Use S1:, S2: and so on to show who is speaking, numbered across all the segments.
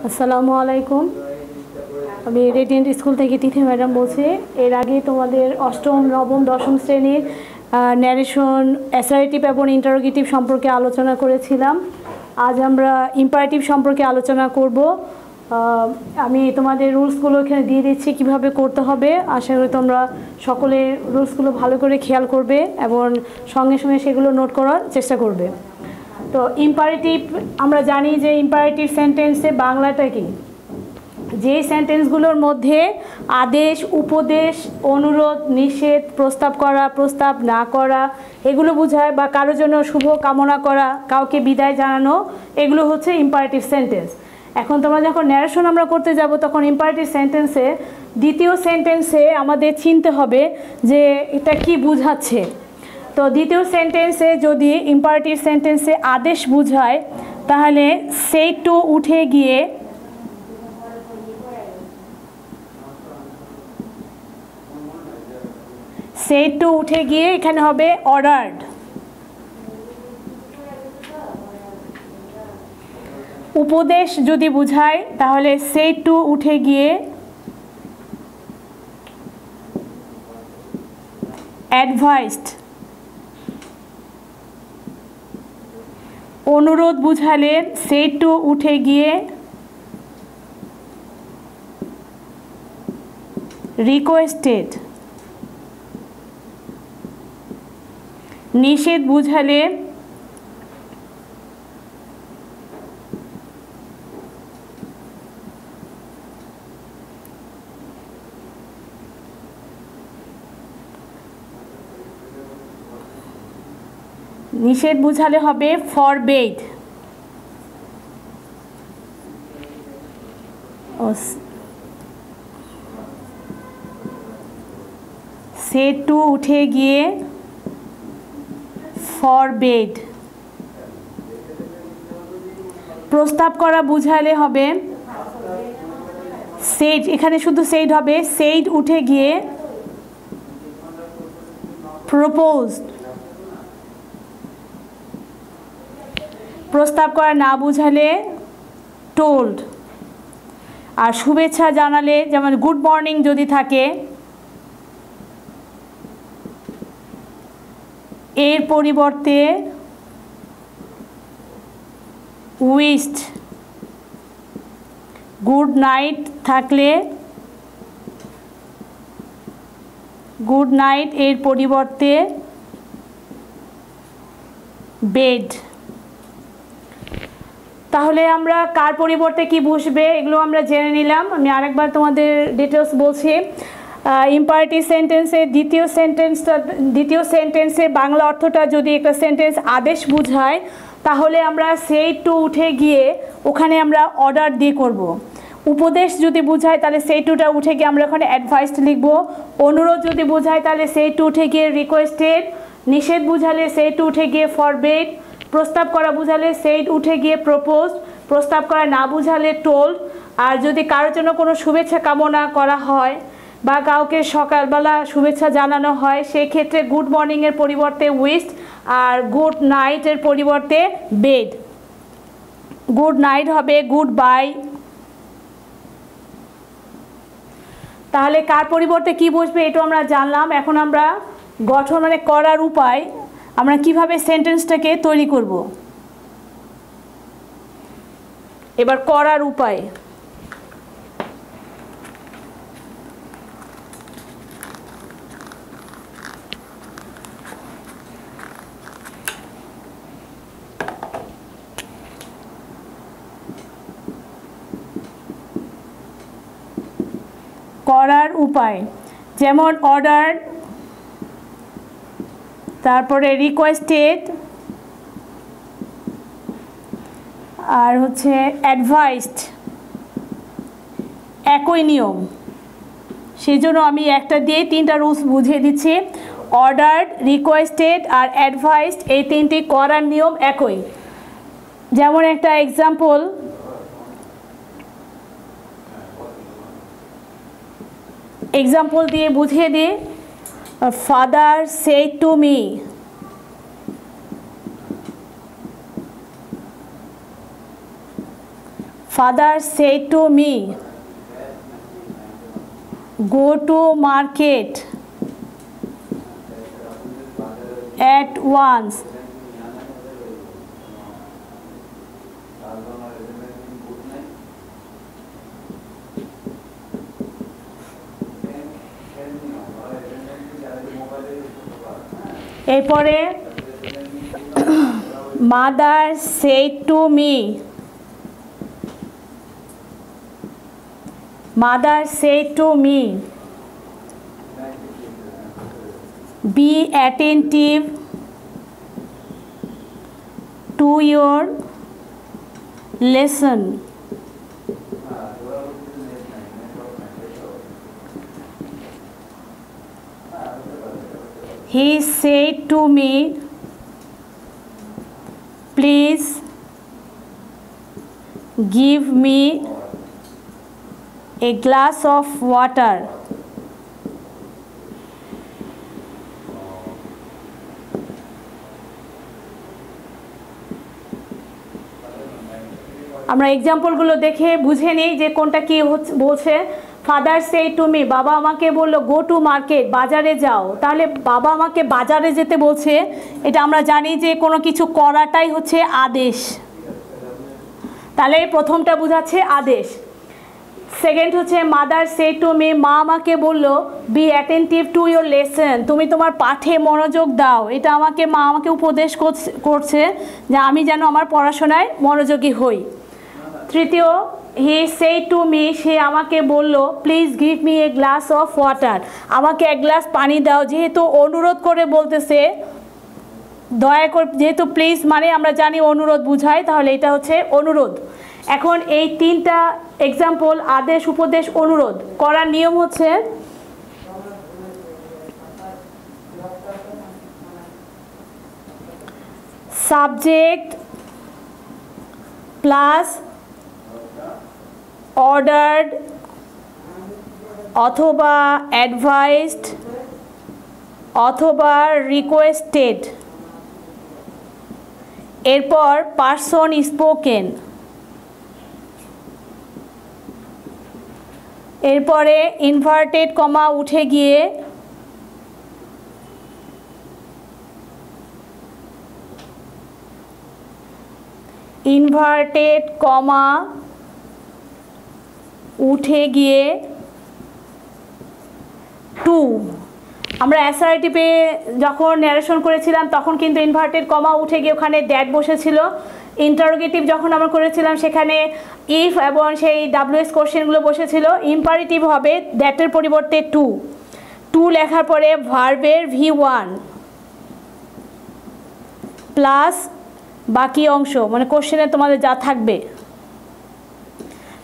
S1: আসসালামু আলাইকুম। আমি রেডিয়েন্ট স্কুল থেকে তিথি ম্যাডাম বলছি। এর আগে তোমাদের অষ্টম, নবম, দশম শ্রেণীর ন্যারেশন, অ্যাসার্টিভ এবং ইন্টারোগেটিভ সম্পর্কে আলোচনা করেছিলাম। আজ আমরা ইম্পারেটিভ সম্পর্কে আলোচনা করব। আমি তোমাদের রুলসগুলো এখানে দিয়ে দিচ্ছি কীভাবে করতে হবে। আশা করি তোমরা সকলে রুলসগুলো ভালো করে খেয়াল করবে এবং সঙ্গে সঙ্গে সেগুলো নোট করার চেষ্টা করবে। তো ইম্পারেটিভ, আমরা জানি যে ইম্পারেটিভ সেন্টেন্সে বাংলাটা কি, যে সেন্টেন্সগুলোর মধ্যে আদেশ, উপদেশ, অনুরোধ, নিষেধ, প্রস্তাব করা, প্রস্তাব না করা এগুলো বোঝায়, বা কারোর জন্য শুভ কামনা করা, কাউকে বিদায় জানানো, এগুলো হচ্ছে ইম্পারেটিভ সেন্টেন্স। এখন তোমরা যখন ন্যারেশন আমরা করতে যাব তখন ইম্পারেটিভ সেন্টেন্সে দ্বিতীয় সেন্টেন্সে আমাদের চিনতে হবে যে এটা কি বোঝাচ্ছে। তো দ্বিতীয় সেন্টেন্সে যদি ইম্পারেটিভ সেন্টেন্সে আদেশ বোঝায় তাহলে সেই টু উঠে গিয়ে এখানে হবে অর্ডার্ড। উপদেশ যদি বোঝায় তাহলে সেই টু উঠে গিয়ে অ্যাডভাইসড। অনুরোধ বুঝালে সেই টু উঠে গিয়ে রিকোয়েস্টেড। নিষেধ বুঝালে হবে ফরবেড। সে টু উঠে গিয়ে ফরবেড। প্রস্তাব করা বুঝালে হবে সেড, এখানে শুধু সেড হবে, সেড উঠে গিয়ে প্রপোজড। প্রস্তাব করা না বুঝালে টোল্ড। আর শুভেচ্ছা জানালে যেমন গুড মর্নিং যদি থাকে এর পরিবর্তে উইশড। গুড নাইট থাকলে গুড নাইট এর পরিবর্তে বেড। তাহলে আমরা কার পরিবর্তে কি বসবে এগুলো আমরা জেনে নিলাম। আমি আরেকবার তোমাদের ডিটেলস বলছি। ইম্পারেটিভ সেন্টেন্সে দ্বিতীয় সেন্টেন্সে বাংলা অর্থটা যদি একটা সেন্টেন্স আদেশ বুঝায় তাহলে আমরা সেই টু উঠে গিয়ে ওখানে আমরা অর্ডার দিয়ে করব। উপদেশ যদি বুঝায় তাহলে সেই টুটা উঠে গিয়ে আমরা ওখানে অ্যাডভাইসড লিখব। অনুরোধ যদি বুঝায় তাহলে সেই টু উঠে গিয়ে রিকোয়েস্টেড। নিষেধ বুঝালে সেই টু উঠে গিয়ে ফরবেড। প্রস্তাব করা বুঝালে সেই উঠে গিয়ে প্রপোজ। প্রস্তাব করা না বুঝালে টোল্ড। আর যদি কারোর জন্য কোনো শুভেচ্ছা কামনা করা হয় বা কাউকে সকালবেলা শুভেচ্ছা জানানো হয় সেই ক্ষেত্রে গুড মর্নিংয়ের পরিবর্তে উইশড আর গুড নাইটের পরিবর্তে বেড। গুড নাইট হবে গুড বাই। তাহলে কার পরিবর্তে কি বসবে এটা আমরা জানলাম। এখন আমরা গঠন মানে করার উপায়, আমরা কিভাবে সেন্টেন্সটাকে তৈরি করব। এবার করার উপায়। করার উপায় যেমন অর্ডার, তারপরে রিকোয়েস্টেড, আর হচ্ছে অ্যাডভাইসড, একই নিয়ম। সেই জন্য আমি একটা দিয়ে তিনটা রুলস বুঝিয়ে দিচ্ছি। অর্ডার্ড, রিকোয়েস্টেড আর অ্যাডভাইসড এই তিনটি করার নিয়ম একই। যেমন একটা এক্সাম্পল, দিয়ে বুঝিয়ে দিই। Father said to me, Father said to me, go to market at once. এরপরে mother said to me, mother said to me, be attentive to your lesson. He said to me, please give me a glass of water. আমরা এক্সাম্পলগুলো দেখে বুঝে নিই যে কোনটা কি বলছে। Father say to me, বাবা আমাকে বললো গো টু মার্কেট, বাজারে যাও। তাহলে বাবা আমাকে বাজারে যেতে বলছে, এটা আমরা জানি যে কোনো কিছু করাটাই হচ্ছে আদেশ। তাহলে প্রথমটা বোঝাচ্ছে আদেশ। সেকেন্ড হচ্ছে মাদার সে টু মি, মা আমাকে বললো be attentive to your lesson, তুমি তোমার পাঠে মনোযোগ দাও। এটা মা আমাকে উপদেশ করছে যে আমি যেন আমার পড়াশোনায় মনোযোগী হই। তৃতীয়, হি সে টু মি, সে আমাকে বলল please give me a glass of water, আমাকে এক গ্লাস পানি দাও। যেহেতু অনুরোধ করে বলতেছে, দয়া করে, যেহেতু প্লিজ মানে আমরা জানি অনুরোধ বুঝায়, তাহলে এটা হচ্ছে অনুরোধ। এখন এই তিনটা এক্সাম্পল আদেশ, উপদেশ, অনুরোধ করার নিয়ম হচ্ছে সাবজেক্ট প্লাস অর্ডার্ড অথবা অ্যাডভাইসড অথবা রিকোয়েস্টেড, এরপর পারসন স্পোকেন, এরপরে ইনভার্টেড কমা উঠে গিয়ে ইনভার্টেড কমা উঠে গিয়ে টু। আমরা অ্যাসার্টিভে যখন ন্যারেশন করেছিলাম তখন কিন্তু ইনভার্টেড কমা উঠে গিয়ে ওখানে দ্যাট বসেছিল। ইন্টারোগেটিভ যখন আমরা করেছিলাম সেখানে ইফ এবং সেই ডাব্লিউএস কোশ্চেনগুলো বসেছিল। ইম্পারেটিভ হবে দ্যাটের পরিবর্তে টু। টু লেখার পরে ভার্বের V1 প্লাস বাকি অংশ, মানে কোশ্চেনে তোমাদের যা থাকবে।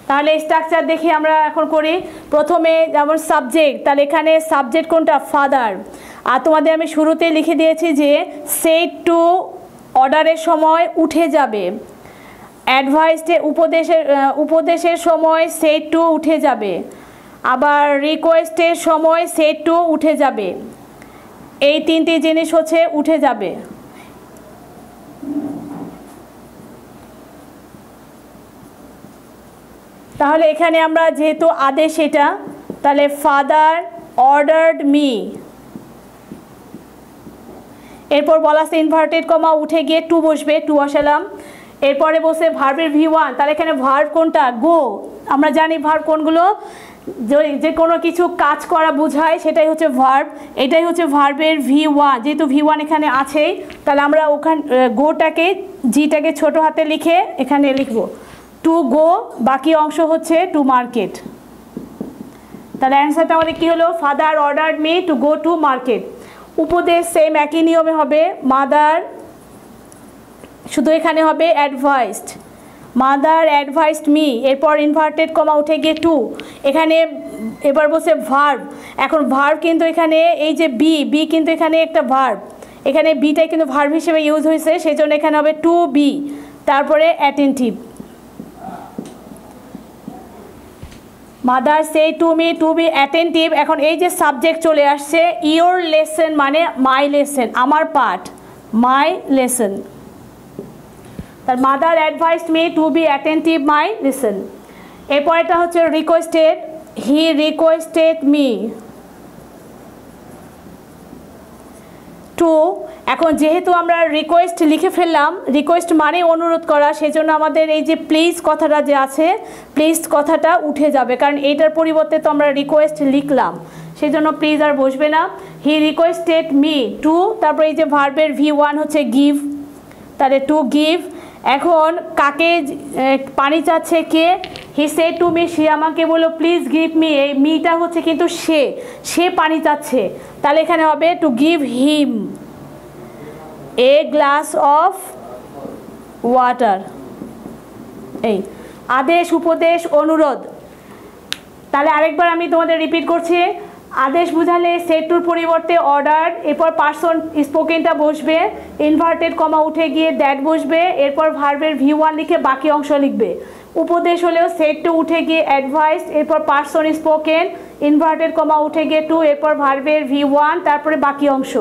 S1: তাহলে স্ট্রাকচার দেখে আমরা এখন করি। প্রথমে যেমন সাবজেক্ট, তাহলে এখানে সাবজেক্ট কোনটা? ফাদার। আর তোমাদের আমি শুরুতে লিখে দিয়েছি যে সেড টু অর্ডারের সময় উঠে যাবে, অ্যাডভাইসে উপদেশের সময় সেড টু উঠে যাবে, আবার রিকোয়েস্টের সময় সেড টু উঠে যাবে। এই তিনটি জিনিস হচ্ছে উঠে যাবে। তাহলে এখানে আমরা যেহেতু আদেশ এটা, তাহলে ফাদার অর্ডার্ড মি, এরপর বলা আছে ইনভার্টেড কমা উঠে গিয়ে টু বসবে, টু বসালাম। এরপরে বসে ভার্বের V1, তাহলে এখানে ভার্ব কোনটা? গো। আমরা জানি ভার্ব কোনগুলো, যে কোনো কিছু কাজ করা বোঝায় সেটাই হচ্ছে ভার্ব। এটাই হচ্ছে ভার্বের V1, যেহেতু V1 এখানে আছেই, তাহলে আমরা ওখানে গোটাকে, জিটাকে ছোট হাতে লিখে এখানে লিখব টু গো, বাকি অংশ হচ্ছে টু মার্কেট। তাহলে অ্যান্সারটা আমাদের কী হলো? Father ordered me to go to market. উপদেশ সেম একই নিয়মে হবে, মাদার, শুধু এখানে হবে অ্যাডভাইসড, মাদার অ্যাডভাইসড মি, এরপর ইনভার্টেড কমা উঠে গিয়ে টু। এখানে এবার বসে ভার্ব। এখন ভার্ব কিন্তু এখানে এই যে বি কিন্তু এখানে একটা ভার্ব, এখানে বিটাই কিন্তু ভার্ব হিসেবে ইউজ হয়েছে, সেই জন্য এখানে হবে টু বি, তারপরে attentive. Mother say to me to be attentive. এখন এই যে সাবজেক্ট চলে আসছে, ইয়োর লেসন মানে মাই লেসন, আমার পাঠ, মাই লেসন। তার mother advised me to be attentive my listen. এরপরেটা হচ্ছে requested, he requested me to. এখন যেহেতু আমরা রিকোয়েস্ট লিখে ফেললাম, রিকোয়েস্ট মানে অনুরোধ করা, সেজন্য আমাদের এই যে প্লিজ কথাটা যে আছে, প্লিজ কথাটা উঠে যাবে, কারণ এইটার পরিবর্তে তো আমরা রিকোয়েস্ট লিখলাম, সেই জন্য প্লিজ আর বসবে না। হি রিকোয়েস্টেড মি টু, তারপরে এই যে ভার্বের V1 হচ্ছে গিভ, তাহলে টু গিভ। এখন কাকে পানি চাচ্ছে কে? হি সেড টু মি, সে আমাকে বললো প্লিজ গিভ মি, এই মিটা হচ্ছে কিন্তু সে পানি চাচ্ছে, তাহলে এখানে হবে to give him a glass of water. এই আদেশ, উপদেশ, অনুরোধ। তাহলে আরেকবার আমি তোমাদের রিপিট করছি। আদেশ বুঝালে সেড টুর পরিবর্তে অর্ডার, এরপর পার্সন স্পোকেনটা বসবে, ইনভার্টেড কমা উঠে গিয়ে দ্যাট বসবে, এরপর ভার্বের V1 লিখে বাকি অংশ লিখবে। উপদেশ হলেও সেড টু উঠে গিয়ে অ্যাডভাইস, এরপর পার্সন স্পোকেন, ইনভার্টেড কমা উঠে গিয়ে টু, এরপর ভার্বের V1, তারপরে বাকি অংশ।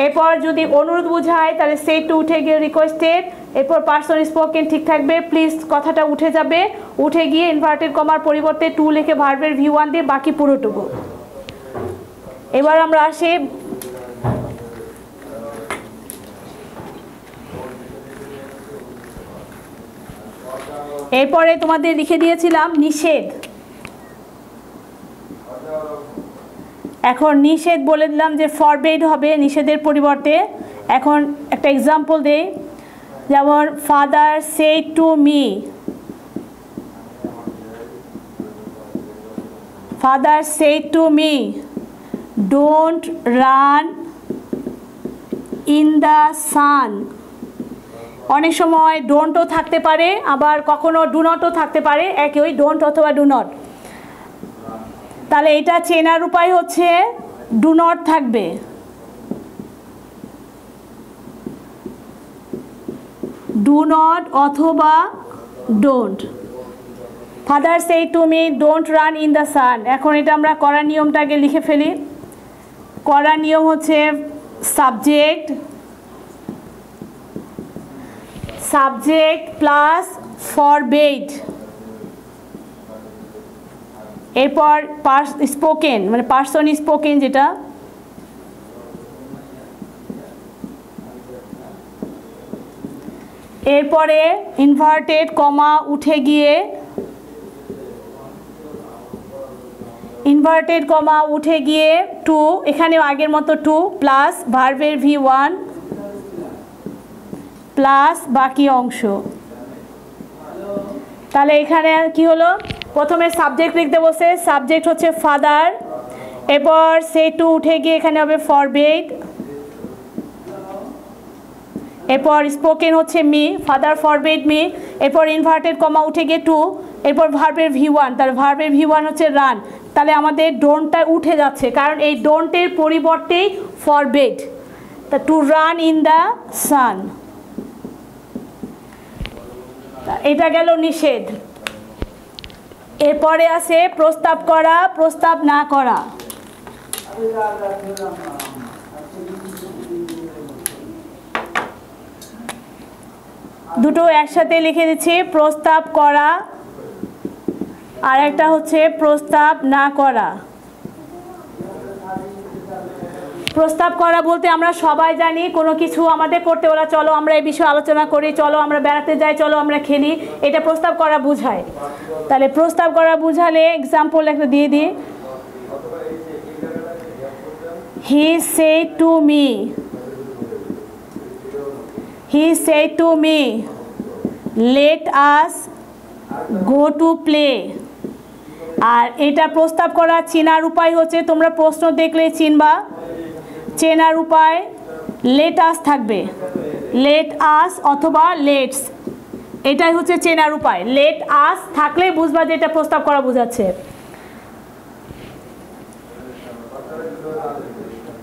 S1: এরপর যদি অনুরোধ বোঝায় তাহলে সেড টু উঠে গিয়ে রিকোয়েস্টেড, এরপর পার্সন স্পোকেন ঠিক থাকবে, প্লিজ কথাটা উঠে যাবে, উঠে গিয়ে ইনভার্টেড কমার পরিবর্তে টু লিখে ভার্বের V1 দিয়ে বাকি পুরোটুকু। এবার আমরা আসি এরপরে তোমাদের লিখে দিয়েছিলাম নিষেধ। এখন নিষেধ বলে দিলাম যে ফরবেড হবে নিষেধের পরিবর্তে। এখন একটা এক্সাম্পল দেই, যেমন father said to me, father said to me don't run in the sun. অনেক সময় ডোন্টও থাকতে পারে, আবার কখনো ডু নটও থাকতে পারে, একই ওই ডোন্ট অথবা ডু নট। তাহলে এটা চেনার উপায় হচ্ছে ডু নট থাকবে, ডু নট অথবা don't. Father said to me don't run in the sun. এখন এটা আমরা করার নিয়মটাকে লিখে ফেলি। করার নিয়ম হচ্ছে সাবজেক্ট, সাবজেক্ট প্লাস ফরবেড, এরপর স্পোকেন মানে পার্সন স্পোকেন যেটা, এরপরে ইনভার্টেড কমা উঠে গিয়ে, ইনভার্টেড কমা উঠে গিয়ে টু, এখানেও আগের মতো টু প্লাস ভার্বের V1 প্লাস বাকি অংশ। তাহলে এখানে কি হলো, প্রথমে সাবজেক্ট লিখতে বসে, সাবজেক্ট হচ্ছে ফাদার, এরপর সে টু উঠে গিয়ে এখানে হবে ফরবেড, এরপর স্পোকেন হচ্ছে মি, ফাদার ফরবেড মি, এরপর ইনভার্টেড কমা উঠে গিয়ে টু, এরপর ভার্বের V1, তাহলে ভার্বের V1 হচ্ছে রান। তাহলে আমাদের ডোন্টটা উঠে যাচ্ছে, কারণ এই ডোন্টের পরিবর্তেই ফরবেড, তা to run in the sun. এটা গেল নিষেধ। এরপরে আছে প্রস্তাব করা, প্রস্তাব না করা। দুটো একসাথে লিখে দিচ্ছি, প্রস্তাব করা আর একটা হচ্ছে প্রস্তাব না করা। প্রস্তাব করা বলতে আমরা সবাই জানি কোনো কিছু আমাদের করতে বলা, চলো আমরা এই বিষয়ে আলোচনা করি, চলো আমরা বেড়াতে যাই, চলো আমরা খেলি, এটা প্রস্তাব করা বোঝায়। তাহলে প্রস্তাব করা বুঝালে এক্সাম্পল একটা দিয়ে দিই। He said to me, he said to me let us go to play. আর এটা প্রস্তাব করা চেনার উপায় হচ্ছে, তোমরা প্রশ্ন দেখলে চিনবা, চেনার উপায় লেট আস থাকবে, লেট আস অথবা লেটস, এটাই হচ্ছে চেনার উপায়। লেট আস থাকলে বুঝবা যে এটা প্রস্তাব করা বোঝাচ্ছে।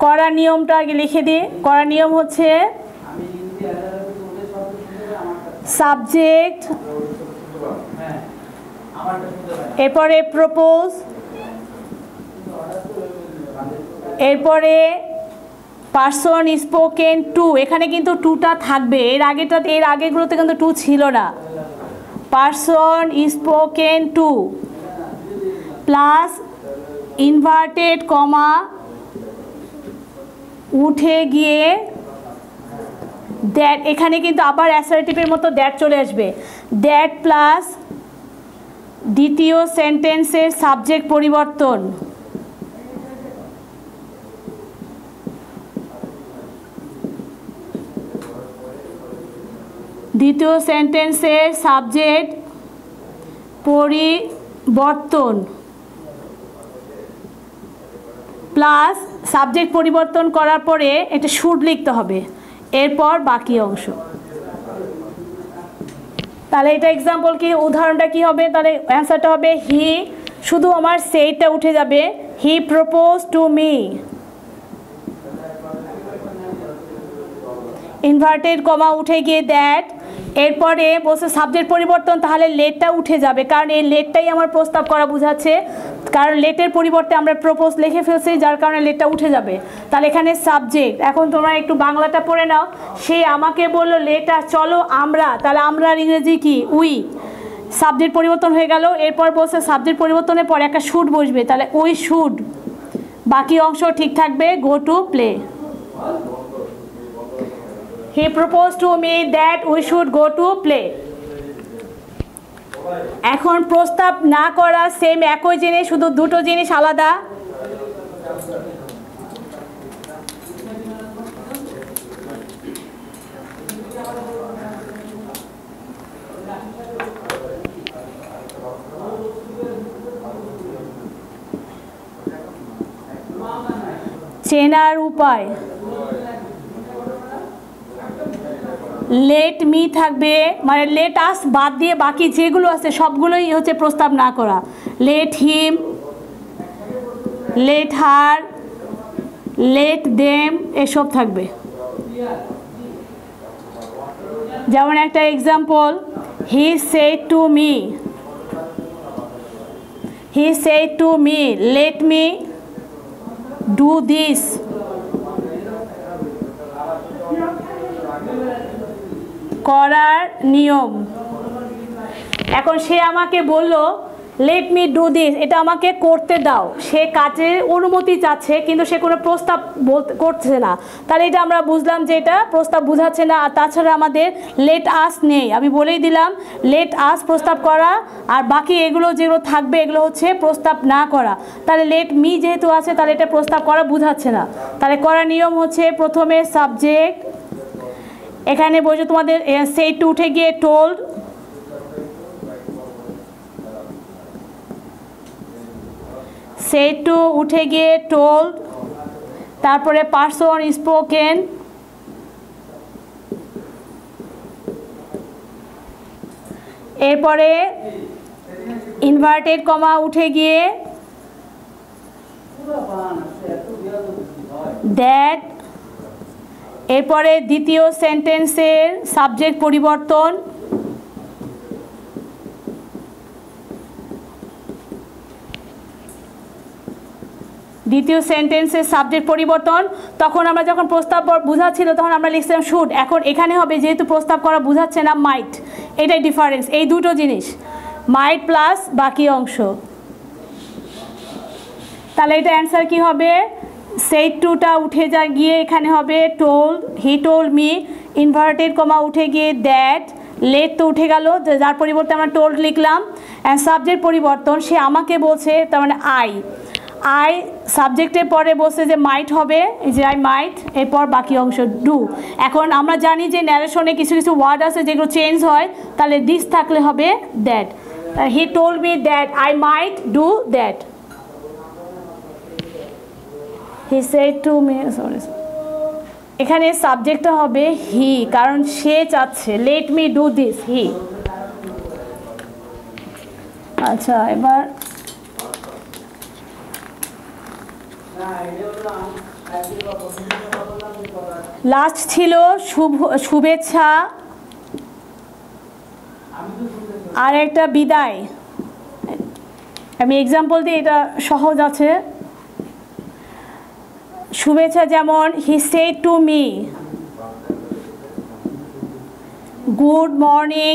S1: করার নিয়মটা আগে লিখে দিই। করার নিয়ম হচ্ছে সাবজেক্ট, এরপরে প্রপোজ, এরপরে পারসন স্পোকেন টু, এখানে কিন্তু টুটা থাকবে, এর আগেগুলোতে কিন্তু টু ছিল না। Person spoken to plus inverted comma উঠে গিয়ে দ্যাট, এখানে কিন্তু আবার অ্যাসার্টিভের মতো দ্যাট চলে আসবে। দ্যাট প্লাস দ্বিতীয় সেন্টেন্সের সাবজেক্ট পরিবর্তন, দ্বিতীয় সেন্টেন্সের সাবজেক্ট পরিবর্তন প্লাস সাবজেক্ট পরিবর্তন করার পরে এটা শুড লিখতে হবে, এরপর বাকি অংশ। তাহলে এটা এক্সাম্পল কি, উদাহরণটা কি হবে, তাহলে অ্যান্সারটা হবে হি, শুধু আমার সেইটা উঠে যাবে, হি propose to me, inverted comma উঠে গিয়ে দ্যাট, এরপরে বলছে সাবজেক্ট পরিবর্তন, তাহলে লেটটা উঠে যাবে, কারণ এই লেটটাই আমার প্রস্তাব করা বোঝাচ্ছে, কারণ লেটের পরিবর্তে আমরা প্রপোজ লিখে ফেলছি, যার কারণে লেটটা উঠে যাবে। তাহলে এখানে সাবজেক্ট, এখন তোমরা একটু বাংলাটা পড়ে নাও। সে আমাকে বললো লেটা চলো আমরা, তাহলে আমরার ইংরেজি কি, উই, সাবজেক্ট পরিবর্তন হয়ে গেল, এরপর বলছে সাবজেক্ট পরিবর্তনের পরে একটা শুড বসবে, তাহলে উই শুড, বাকি অংশ ঠিক থাকবে, গো to play. He proposed to me that we should go to play. এখন প্রস্তাব না করা সেম একই জিনিস, শুধু দুটো জিনিস আলাদা। চেনার উপায়, লেট মি থাকবে, মানে লেট আস বাদ দিয়ে বাকি যেগুলো আছে সবগুলোই হচ্ছে প্রস্তাব না করা। Let him, let her, let them, এসব থাকবে। যেমন একটা example, he said to me, he said to me let me do this, করার নিয়ম। এখন সে আমাকে বলল লেট মি ডু দিস, এটা আমাকে করতে দাও, সে কাজের অনুমতি চাচ্ছে কিন্তু সে কোনো প্রস্তাব করছে না, তাহলে এটা আমরা বুঝলাম যে এটা প্রস্তাব বুঝাচ্ছে না। আর তাছাড়া আমাদের লেট আস নেই, আমি বলেই দিলাম লেট আস প্রস্তাব করা, আর বাকি এগুলো যেগুলো থাকবে এগুলো হচ্ছে প্রস্তাব না করা। তাহলে লেট মি যেহেতু আছে তাহলে এটা প্রস্তাব করা বুঝাচ্ছে না। তাহলে করার নিয়ম হচ্ছে প্রথমে সাবজেক্ট, এখানে বলছো তোমাদের সেই টু উঠে গিয়ে টোল্ড, সেই টু উঠে গিয়ে টোল্ড, তারপরে পারসন স্পোকেন, এরপরে ইনভার্টেড কমা উঠে গিয়ে দ্যাট, এরপরে দ্বিতীয় সেন্টেন্সের সাবজেক্ট পরিবর্তন, দ্বিতীয় সেন্টেন্সের সাবজেক্ট পরিবর্তন। তখন আমরা যখন প্রস্তাব বুঝাচ্ছিল তখন আমরা লিখছিলাম শুড, এখন এখানে হবে যেহেতু প্রস্তাব করা বুঝাচ্ছে না মাইট, এটাই ডিফারেন্স, এই দুটো জিনিস, মাইট প্লাস বাকি অংশ। তাহলে এটা অ্যান্সার কি হবে, সেই টুটা উঠে গিয়ে এখানে হবে told, he told me, inverted comma উঠে গিয়ে দ্যাট, লেট তো উঠে গেল যার পরিবর্তে আমরা টোল্ড লিখলাম, অ্যান্ড সাবজেক্ট পরিবর্তন, সে আমাকে বলছে, তার মানে আই সাবজেক্টের পরে বলছে যে মাইট হবে, যে আই মাইট, এরপর বাকি অংশ ডু। এখন আমরা জানি যে ন্যারেশনে কিছু কিছু ওয়ার্ড আছে যেগুলো চেঞ্জ হয়, তাহলে দিস থাকলে হবে that, he told me that I might do that, he said to me, sorry এখানে সাবজেক্টটা হবে হি, কারণ সে চাচ্ছে, লেট মি ডু দিস, হি। আচ্ছা, এবার লাস্ট ছিল শুভেচ্ছা আর একটা বিদায়। আমি এক্সাম্পল দিই, এটা সহজ আছে। শুভেচ্ছা যেমন হি said to me, good morning